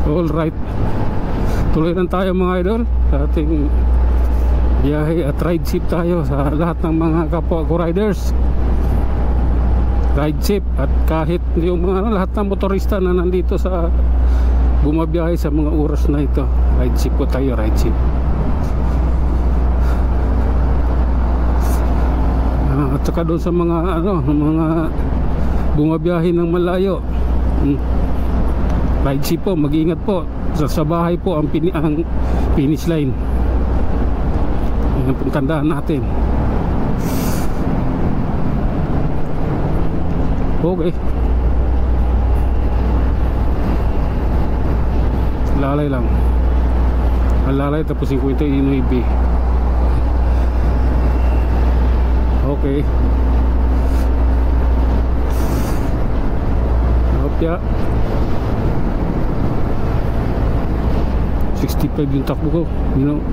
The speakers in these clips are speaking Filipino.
Alright, tuloy lang tayo mga idol sa ating biyahe at ride safe tayo sa lahat ng mga kapwa ko riders. Ride safe at kahit yung mga lahat ng motorista na nandito sa bumabiyahe sa mga oras na ito, ride safe po tayo, ride safe. At saka doon sa mga mga bumabiyahe ng malayo, ride safe po, mag-iingat po. Sa bahay po ang finish line. Yan ang tandaan natin. Okay. Lalay lang. Lalay tapos 59. Okay. Hopya. 65 yung takbo ko.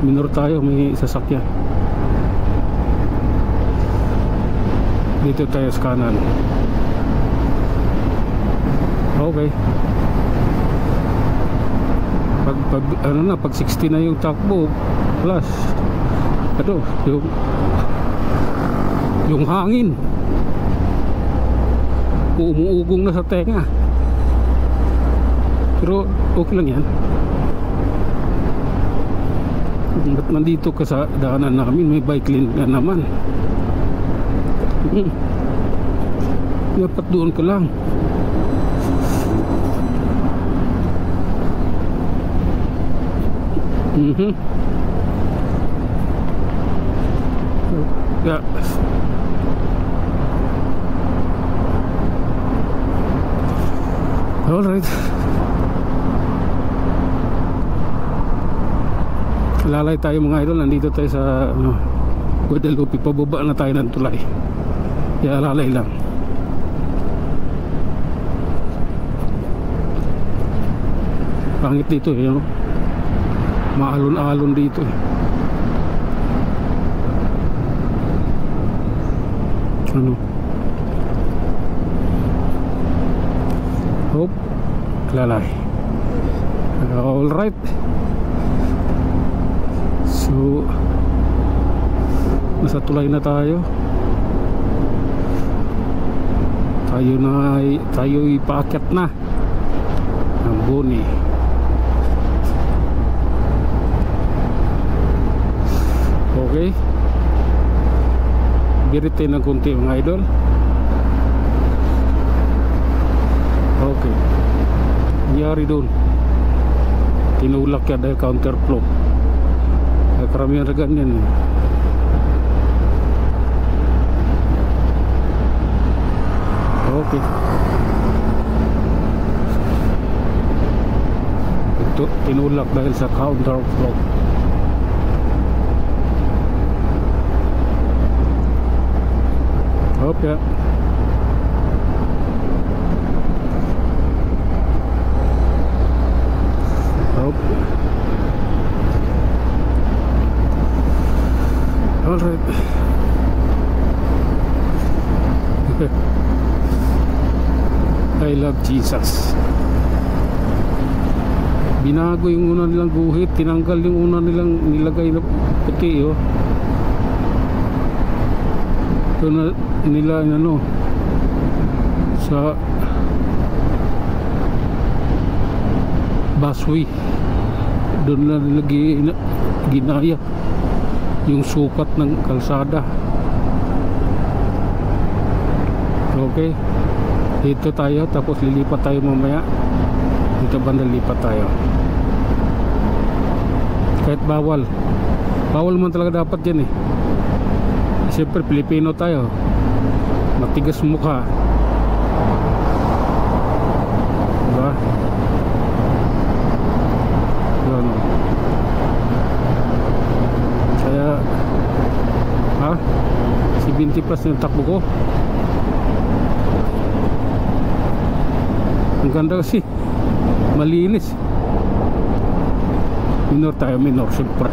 Minor tayo, may sasakyan. Dito tayo sa kanan. Okay. Pag 60 na yung takbo plus yung hangin umuugong na sa tenga, pero okay lang yan. Ba't nandito ka sa daanan namin, may bike lane ka naman. Dapat doon ka lang. Yeah. Alright. Lalay tayo mga idol. Nandito tayo sa Guadalupe. Pababa na tayo ng tulay. Kaya lalay lang. Pangit dito eh, maalon-alon dito eh. Hop, lalay. Alright. So nasa tulay na tayo. Tayo ipaakyat na ang Boni. Okay. Biritin ng kunti mga idol. Okay. Nangyari doon, tinulak yan dahil counterflow. Karamihan na ganyan. Okay. Ito tinulak dahil sa counterflow. Okay. Alright. I love Jesus. Binago yung una nilang guhit, tinanggal yung una nilang nilagay na puti ito na nila sa busway. Doon na nila ginaya yung sukat ng kalsada. Okay, dito tayo, tapos lilipat tayo mamaya. Dito banda lipat tayo. Kahit bawal man talaga dapat yan eh. Siyempre Pilipino tayo, matigas mukha, diba? Yun. Kaya 70 plus yung takbo ko. Ang ganda kasi, malinis. Minor tayo, minor siyempre.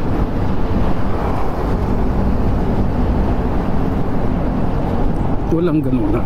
Walang ganun na.